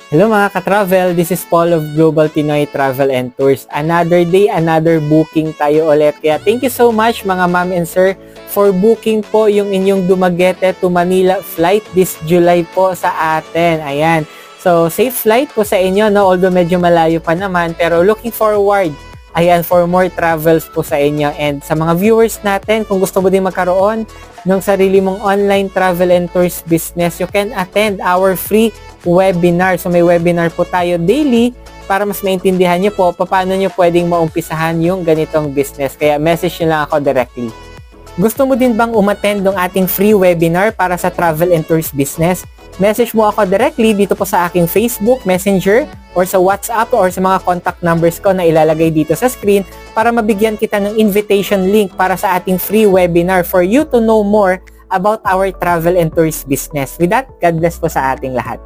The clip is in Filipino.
Hello mga ka-travel, this is Paul of Global Pinoy Travel and Tours. Another day, another booking tayo ulit. Kaya thank you so much mga ma'am and sir for booking po yung inyong Dumaguete to Manila flight this July po sa atin. Ayan. So, safe flight po sa inyo, no? Although medyo malayo pa naman, pero looking forward, ayan, for more travels po sa inyo. And sa mga viewers natin, kung gusto mo din magkaroon ng sarili mong online travel and tours business, you can attend our free webinar. So may webinar po tayo daily para mas maintindihan nyo po paano nyo pwedeng maumpisahan yung ganitong business. Kaya message nyo lang ako directly. Gusto mo din bang umattend ng ating free webinar para sa travel and tours business? Message mo ako directly dito po sa aking Facebook, Messenger, or sa WhatsApp, or sa mga contact numbers ko na ilalagay dito sa screen para mabigyan kita ng invitation link para sa ating free webinar for you to know more about our travel and tours business. With that, God bless po sa ating lahat.